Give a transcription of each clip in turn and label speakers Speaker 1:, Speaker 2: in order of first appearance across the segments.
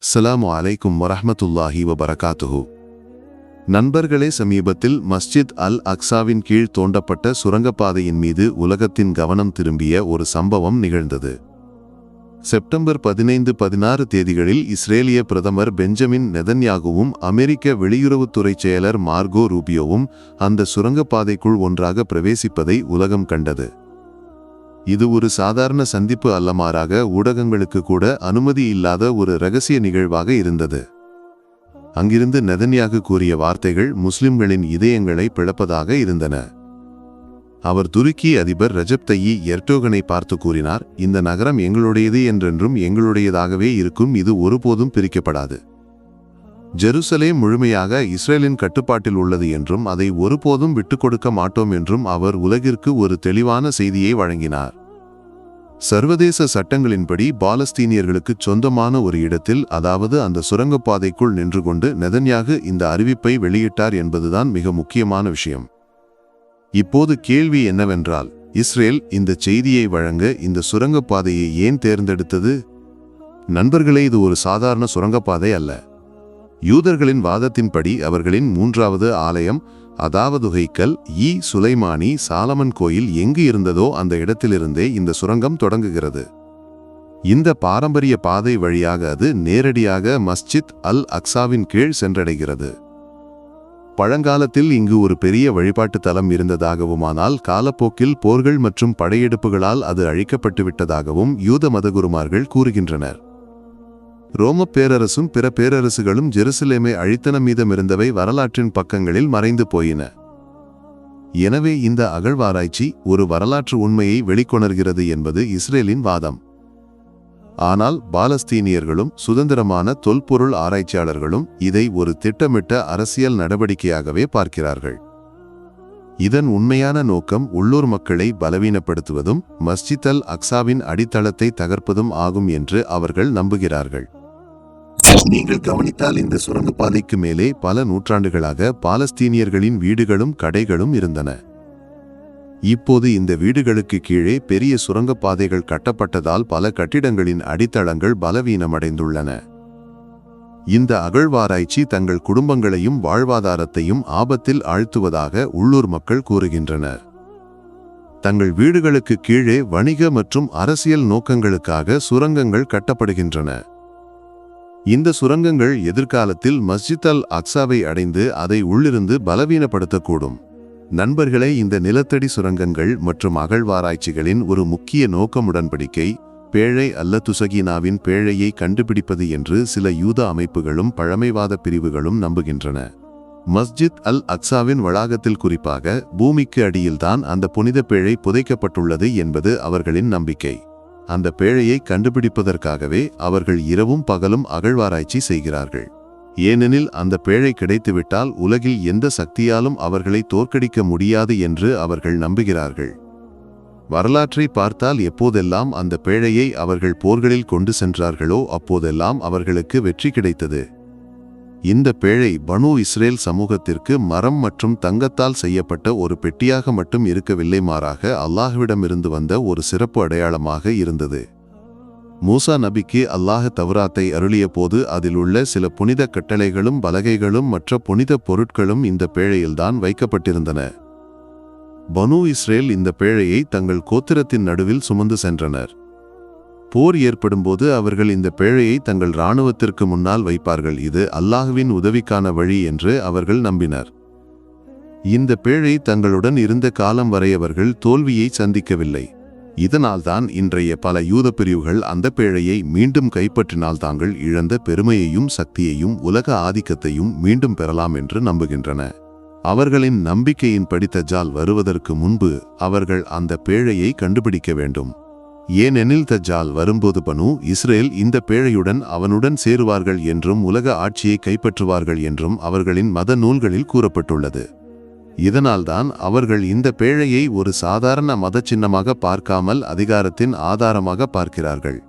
Speaker 1: அஸ்ஸலாமு அலைக்கும் வரஹ்மத்துல்லாஹி வபரகாத்துஹு. நண்பர்களே, சமீபத்தில் மஸ்ஜித் அல் அக்ஸாவின் கீழ் தோண்டப்பட்ட சுரங்கப்பாதையின் மீது உலகத்தின் கவனம் திரும்பிய ஒரு சம்பவம் நிகழ்ந்தது. செப்டம்பர் 15-16 தேதிகளில் இஸ்ரேலிய பிரதமர் பெஞ்சமின் நெதன்யாகுவும் அமெரிக்க வெளியுறவுத்துறை செயலர் மார்கோ ரூபியோவும் அந்த சுரங்கப்பாதைக்குள் ஒன்றாக பிரவேசிப்பதை உலகம் கண்டது. இது ஒரு சாதாரண சந்திப்பு அல்ல, மாறாக ஊடகங்களுக்கு கூட அனுமதி இல்லாத ஒரு இரகசிய நிகழ்வாக இருந்தது. அங்கிருந்து நெதன்யாகு கூறிய வார்த்தைகள் முஸ்லிம்களின் இதயங்களை பிளப்பதாக இருந்தன. அவர் துருக்கி அதிபர் ரஜப் தய்யிப் எர்டோகனை பார்த்து கூறினார், இந்த நகரம் எங்களுடையது, என்றென்றும் எங்களுடையதாகவே இருக்கும், இது ஒருபோதும் பிரிக்கப்படாது. ஜெருசலேம் முழுமையாக இஸ்ரேலின் கட்டுப்பாட்டில் உள்ளது என்றும் அதை ஒருபோதும் விட்டுக் கொடுக்க மாட்டோம் என்றும் அவர் உலகிற்கு ஒரு தெளிவான செய்தியை வழங்கினார். சர்வதேச சட்டங்களின்படி பாலஸ்தீனியர்களுக்கு சொந்தமான ஒரு இடத்தில், அதாவது அந்த சுரங்கப்பாதைக்குள் நின்று கொண்டு நெதன்யாகு இந்த அறிவிப்பை வெளியிட்டார் என்பதுதான் மிக முக்கியமான விஷயம். இப்போது கேள்வி என்னவென்றால், இஸ்ரேல் இந்த செய்தியை வழங்க இந்த சுரங்கப்பாதையை ஏன் தேர்ந்தெடுத்தது? நண்பர்களே, இது ஒரு சாதாரண சுரங்கப்பாதை அல்ல. யூதர்களின் வாதத்தின்படி அவர்களின் மூன்றாவது ஆலயம், அதாவது ஹைக்கல் சுலைமானி சாலமன் கோயில் எங்கு இருந்ததோ அந்த இடத்திலிருந்தே இந்த சுரங்கம் தொடங்குகிறது. இந்த பாரம்பரிய பாதை வழியாக அது நேரடியாக மஸ்ஜித் அல் அக்ஸாவின் கீழ் சென்றடைகிறது. பழங்காலத்தில் இங்கு ஒரு பெரிய வழிபாட்டு தலம் இருந்ததாகவும், ஆனால் காலப்போக்கில் போர்கள் மற்றும் படையெடுப்புகளால் அது அழிக்கப்பட்டுவிட்டதாகவும் யூத மதகுருமார்கள் கூறுகின்றனர். ரோமப் பேரரசும் பிற பேரரசுகளும் ஜெருசலேமை அழித்தன, மீதமிருந்தவை வரலாற்றின் பக்கங்களில் மறைந்து போயின. எனவே இந்த அகழ்வாராய்ச்சி ஒரு வரலாற்று உண்மையை வெளிக்கொணர்கிறது என்பது இஸ்ரேலின் வாதம். ஆனால் பாலஸ்தீனியர்களும் சுதந்திரமான தொல்பொருள் ஆராய்ச்சியாளர்களும் இதை ஒரு திட்டமிட்ட அரசியல் நடவடிக்கையாகவே பார்க்கிறார்கள். இதன் உண்மையான நோக்கம் உள்ளூர் மக்களை பலவீனப்படுத்துவதும் மஸ்ஜித் அல் அக்ஸாவின் அடித்தளத்தை தகர்ப்பதும் ஆகும் என்று அவர்கள் நம்புகிறார்கள். நீங்கள் கவனித்தால் இந்த சுரங்கப்பாதைக்கு மேலே பல நூற்றாண்டுகளாக பாலஸ்தீனியர்களின் வீடுகளும் கடைகளும் இருந்தன. இப்போது இந்த வீடுகளுக்கு கீழே பெரிய சுரங்கப்பாதைகள் கட்டப்பட்டதால் பல கட்டிடங்களின் அடித்தளங்கள் பலவீனமடைந்துள்ளன. இந்த அகழ்வாராய்ச்சி தங்கள் குடும்பங்களையும் வாழ்வாதாரத்தையும் ஆபத்தில் ஆழ்த்துவதாக உள்ளூர் மக்கள் கூறுகின்றனர். தங்கள் வீடுகளுக்கு கீழே வணிக மற்றும் அரசியல் நோக்கங்களுக்காக சுரங்கங்கள் கட்டப்படுகின்றன. இந்த சுரங்கங்கள் எதிர்காலத்தில் மஸ்ஜித் அல் அக்ஸாவை அடைந்து அதை உள்ளிருந்து பலவீனப்படுத்தக்கூடும். நண்பர்களே, இந்த நிலத்தடி சுரங்கங்கள் மற்றும் அகழ்வாராய்ச்சிகளின் ஒரு முக்கிய நோக்கம் உடன்படிக்கை பேழை அல்ல துசகீனாவின் பேழையை கண்டுபிடிப்பது என்று சில யூத அமைப்புகளும் பழமைவாத பிரிவுகளும் நம்புகின்றன. மஸ்ஜித் அல் அக்ஸாவின் வளாகத்தில், குறிப்பாக பூமிக்கு அடியில்தான் அந்த புனித பேழை புதைக்கப்பட்டுள்ளது என்பது அவர்களின் நம்பிக்கை. அந்த பேழையை கண்டுபிடிப்பதற்காகவே அவர்கள் இரவும் பகலும் அகழ்வாராய்ச்சி செய்கிறார்கள். ஏனெனில் அந்த பேழை கிடைத்துவிட்டால் உலகில் எந்த சக்தியாலும் அவர்களை தோற்கடிக்க முடியாது என்று அவர்கள் நம்புகிறார்கள். வரலாற்றை பார்த்தால் எப்போதெல்லாம் அந்த பேழையை அவர்கள் போர்களில் கொண்டு சென்றார்களோ அப்போதெல்லாம் அவர்களுக்கு வெற்றி கிடைத்தது. இந்த பேழை பனு இஸ்ரேல் சமூகத்திற்கு மரம் மற்றும் தங்கத்தால் செய்யப்பட்ட ஒரு பெட்டியாக மட்டும் இருக்கவில்லை, மாறாக அல்லாஹ்விடமிருந்து வந்த ஒரு சிறப்பு அடையாளமாக இருந்தது. மூசா நபிக்கு அல்லாஹ் தவ்ராத்தை அருளிய போது அதில் உள்ள சில புனித கட்டளைகளும் பலகைகளும் மற்ற புனித பொருட்களும் இந்த பேழையில்தான் வைக்கப்பட்டிருந்தன. பனு இஸ்ரேல் இந்த பேழையை தங்கள் கோத்திரத்தின் நடுவில் சுமந்து சென்றனர். போர் ஏற்படும்போது அவர்கள் இந்த பேழையை தங்கள் இராணுவத்திற்கு முன்னால் வைப்பார்கள். இது அல்லாஹ்வின் உதவிக்கான வழி என்று அவர்கள் நம்பினர். இந்த பேழை தங்களுடன் இருந்த காலம் வரை அவர்கள் தோல்வியை சந்திக்கவில்லை. இதனால்தான் இன்றைய பல யூத பிரிவுகள் அந்த பேழையை மீண்டும் கைப்பற்றினால் தாங்கள் இழந்த பெருமையையும் சக்தியையும் உலக ஆதிக்கத்தையும் மீண்டும் பெறலாம் என்று நம்புகின்றன. அவர்களின் நம்பிக்கையின் தஜ்ஜால் வருவதற்கு முன்பு அவர்கள் அந்த பேழையை கண்டுபிடிக்க வேண்டும். ஏனெனில் தஜ்ஜால் வரும்போது பனு இஸ்ரேல் இந்த பேழையுடன் அவனுடன் சேருவார்கள் என்றும் உலக ஆட்சியை கைப்பற்றுவார்கள் என்றும் அவர்களின் மத நூல்களில் கூறப்பட்டுள்ளது. இதனால்தான் அவர்கள் இந்த பேழையை ஒரு சாதாரண மத சின்னமாக பார்க்காமல் அதிகாரத்தின் ஆதாரமாக பார்க்கிறார்கள்.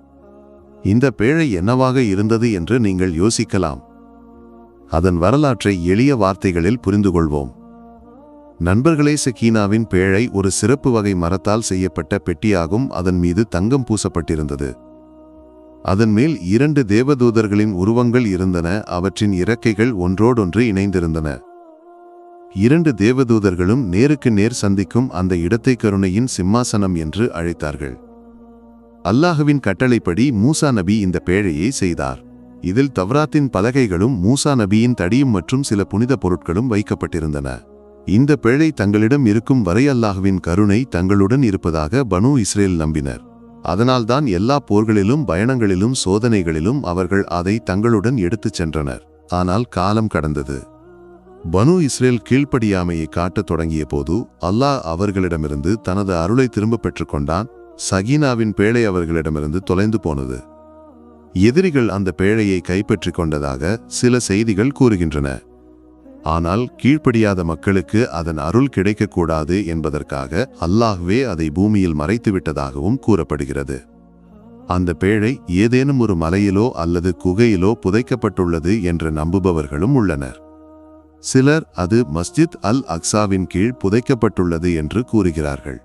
Speaker 1: இந்த பேழை என்னவாக இருந்தது என்று நீங்கள் யோசிக்கலாம். அதன் வரலாற்றை எளிய வார்த்தைகளில் புரிந்து கொள்வோம். நண்பர்களே, சக்கீனாவின் பேழை ஒரு சிறப்பு வகை மரத்தால் செய்யப்பட்ட பெட்டியாகும். அதன் மீது தங்கம் பூசப்பட்டிருந்தது. அதன் மேல் 2 தேவதூதர்களின் உருவங்கள் இருந்தன. அவற்றின் இறக்கைகள் ஒன்றோடொன்று இணைந்திருந்தன. 2 தேவதூதர்களும் நேருக்கு நேர் சந்திக்கும் அந்த இடத்தை கருணையின் சிம்மாசனம் என்று அழைத்தார்கள். அல்லாஹ்வின் கட்டளைப்படி மூசா நபி இந்த பேழையை செய்தார். இதில் தவ்ராத்தின் பலகைகளும் மூசா நபியின் தடியும் மற்றும் சில புனித பொருட்களும் வைக்கப்பட்டிருந்தன. இந்த பேழை தங்களிடம் இருக்கும் வரை அல்லாஹ்வின் கருணை தங்களுடன் இருப்பதாக பனூ இஸ்ரேல் நம்பினர். அதனால்தான் எல்லா போர்களிலும் பயணங்களிலும் சோதனைகளிலும் அவர்கள் அதை தங்களுடன் எடுத்துச் சென்றனர். ஆனால் காலம் கடந்தது. பனூ இஸ்ரேல் கீழ்ப்படியாமையை காட்டத் தொடங்கிய போது அல்லாஹ் அவர்களிடமிருந்து தனது அருளை திரும்ப பெற்றுக்கொண்டான். சகீனாவின் பேழை அவர்களிடமிருந்து தொலைந்து போனது. எதிரிகள் அந்த பேழையை கைப்பற்றி கொண்டதாக சில செய்திகள் கூறுகின்றன. ஆனால் கீழ்ப்படியாத மக்களுக்கு அதன் அருள் கிடைக்கக்கூடாது என்பதற்காக அல்லாஹ்வே அதை பூமியில் மறைத்துவிட்டதாகவும் கூறப்படுகிறது. அந்த பேழை ஏதேனும் ஒரு மலையிலோ அல்லது குகையிலோ புதைக்கப்பட்டுள்ளது என்று நம்புபவர்களும் உள்ளனர். சிலர் அது மஸ்ஜித் அல் அக்ஸாவின் கீழ் புதைக்கப்பட்டுள்ளது என்று கூறுகிறார்கள்.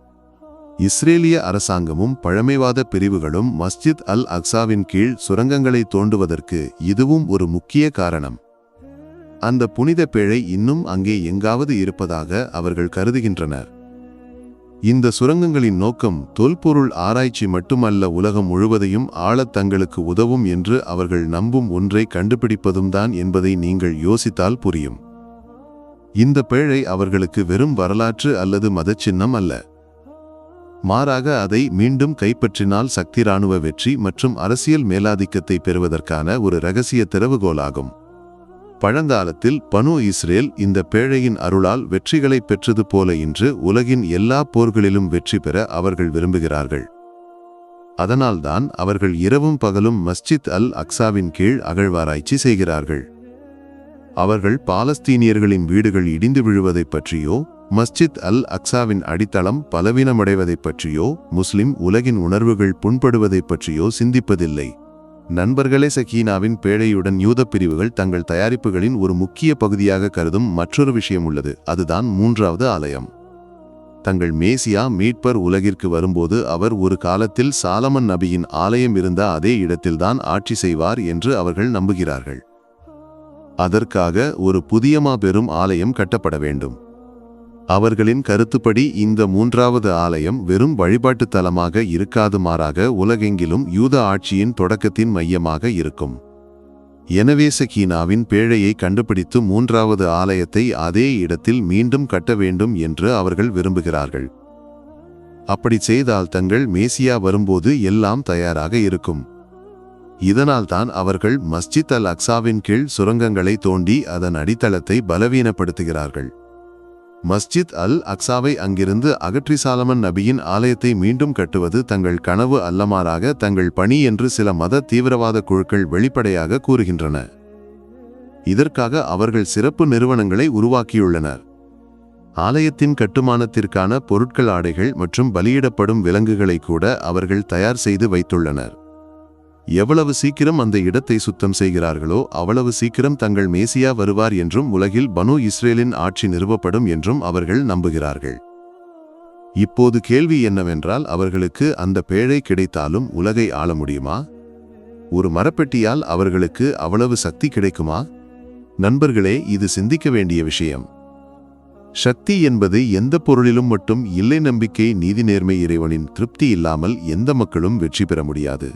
Speaker 1: இஸ்ரேலிய அரசாங்கமும் பழமைவாத பிரிவுகளும் மஸ்ஜித் அல் அக்ஸாவின் கீழ் சுரங்கங்களை தோண்டுவதற்கு இதுவும் ஒரு முக்கிய காரணம். அந்த புனித பேழை இன்னும் அங்கே எங்காவது இருப்பதாக அவர்கள் கருதுகின்றனர். இந்த சுரங்கங்களின் நோக்கம் தொல்பொருள் ஆராய்ச்சி மட்டுமல்ல, உலகம் முழுவதையும் ஆளத் தங்களுக்கு உதவும் என்று அவர்கள் நம்பும் ஒன்றை கண்டுபிடிப்பதும் தான் என்பதை நீங்கள் யோசித்தால் புரியும். இந்த பேழை அவர்களுக்கு வெறும் வரலாற்று அல்லது மதச்சின்னம் அல்ல. மாறாக அதை மீண்டும் கைப்பற்றினால் சக்தி இராணுவ வெற்றி மற்றும் அரசியல் மேலாதிக்கத்தை பெறுவதற்கான ஒரு இரகசிய திறவுகோலாகும். பழங்காலத்தில் பனூ இஸ்ரேல் இந்த பேழையின் அருளால் வெற்றிகளை பெற்றது போல இன்று உலகின் எல்லா போர்களிலும் வெற்றி பெற அவர்கள் விரும்புகிறார்கள். அதனால்தான் அவர்கள் இரவும் பகலும் மஸ்ஜித் அல் அக்ஸாவின் கீழ் அகழ்வாராய்ச்சி செய்கிறார்கள். அவர்கள் பாலஸ்தீனியர்களின் வீடுகள் இடிந்து விழுவதைப் பற்றியோ, மஸ்ஜித் அல் அக்ஸாவின் அடித்தளம் பலவீனமடைவதைப் பற்றியோ, முஸ்லிம் உலகின் உணர்வுகள் புண்படுவதைப் பற்றியோ சிந்திப்பதில்லை. நண்பர்களே, சகீனாவின் பேழையுடன் யூத பிரிவுகள் தங்கள் தயாரிப்புகளின் ஒரு முக்கிய பகுதியாக கருதும் மற்றொரு விஷயம் உள்ளது. அதுதான் 3வது ஆலயம். தங்கள் மேசியா மீட்பர் உலகிற்கு வரும்போது அவர் ஒரு காலத்தில் சாலமன் நபியின் ஆலயம் இருந்த அதே இடத்தில்தான் ஆட்சி செய்வார் என்று அவர்கள் நம்புகிறார்கள். அதற்காக ஒரு புதிய மாபெரும் ஆலயம் கட்டப்பட வேண்டும். அவர்களின் கருத்துப்படி இந்த 3வது ஆலயம் வெறும் வழிபாட்டு தலமாக இருக்காது, மாறாக உலகெங்கிலும் யூத ஆட்சியின் தொடக்கத்தின் மையமாக இருக்கும். எனவே சகீனாவின் பேழையை கண்டுபிடித்து 3வது ஆலயத்தை அதே இடத்தில் மீண்டும் கட்ட வேண்டும் என்று அவர்கள் விரும்புகிறார்கள். அப்படி செய்தால் தங்கள் மேசியா வரும்போது எல்லாம் தயாராக இருக்கும். இதனால்தான் அவர்கள் மஸ்ஜித் அல் அக்ஸாவின் கீழ் சுரங்கங்களை தோண்டி அதன் அடித்தளத்தை பலவீனப்படுத்துகிறார்கள். மஸ்ஜித் அல் அக்ஸாவை அங்கிருந்து அகற்றி சாலமன் நபியின் ஆலயத்தை மீண்டும் கட்டுவது தங்கள் கனவு அல்லமாறாக தங்கள் பணி என்று சில மத தீவிரவாத குழுக்கள் வெளிப்படையாக கூறுகின்றன. இதற்காக அவர்கள் சிறப்பு நிறுவனங்களை உருவாக்கியுள்ளனர். ஆலயத்தின் கட்டுமானத்திற்கான பொருட்கள், ஆடைகள் மற்றும் பலியிடப்படும் விலங்குகளை கூட அவர்கள் தயார் செய்து வைத்துள்ளனர். எவ்வளவு சீக்கிரம் அந்த இடத்தை சுத்தம் செய்கிறார்களோ அவ்வளவு சீக்கிரம் தங்கள் மேசியா வருவார் என்றும் உலகில் பனூ இஸ்ரேலின் ஆட்சி நிறுவப்படும் என்றும் அவர்கள் நம்புகிறார்கள். இப்போது கேள்வி என்னவென்றால், அவர்களுக்கு அந்த பேழை கிடைத்தாலும் உலகை ஆள முடியுமா? ஒரு மரப்பெட்டியால் அவர்களுக்கு அவ்வளவு சக்தி கிடைக்குமா? நண்பர்களே, இது சிந்திக்க வேண்டிய விஷயம். சக்தி என்பது எந்த பொருளிலும் மட்டும் இல்லை. நம்பிக்கை, நீதி, நேர்மை, இறைவனின் திருப்தி இல்லாமல் எந்த மக்களும் வெற்றி பெற முடியாது.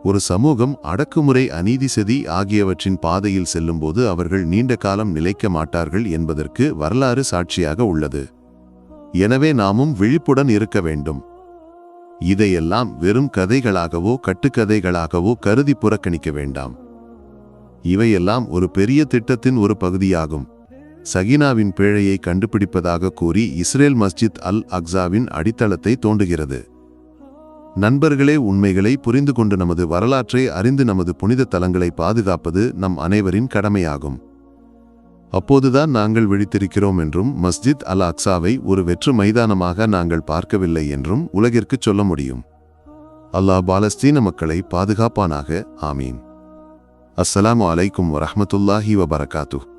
Speaker 1: ஒரு சமூகம் அடக்குமுறை, அநீதி, சதி ஆகியவற்றின் பாதையில் செல்லும்போது அவர்கள் நீண்ட காலம் நிலைக்க மாட்டார்கள் என்பதற்கு வரலாறு சாட்சியாக உள்ளது. எனவே நாமும் விழிப்புடன் இருக்க வேண்டும். இதையெல்லாம் வெறும் கதைகளாகவோ கட்டுக்கதைகளாகவோ கருதி புறக்கணிக்க வேண்டாம். இவையெல்லாம் ஒரு பெரிய திட்டத்தின் ஒரு பகுதியாகும். சகீனாவின் பேழையை கண்டுபிடிப்பதாக கூறி இஸ்ரேல் மஸ்ஜித் அல் அக்ஸாவின் அடித்தளத்தை தோண்டுகிறது. நண்பர்களே, உண்மைகளை புரிந்து கொண்டு நமது வரலாற்றை அறிந்து நமது புனித தலங்களை பாதுகாப்பது நம் அனைவரின் கடமையாகும். அப்போதுதான் நாங்கள் விழித்திருக்கிறோம் என்றும் மஸ்ஜித் அல் அக்ஸாவை ஒரு வெற்று மைதானமாக நாங்கள் பார்க்கவில்லை என்றும் உலகிற்கு சொல்ல முடியும். அல்லாஹ் பாலஸ்தீன மக்களை பாதுகாப்பானாக. ஆமீன். அஸ்ஸலாமு அலைக்கும் வரஹ்மத்துல்லாஹி வபரகாத்துஹ்.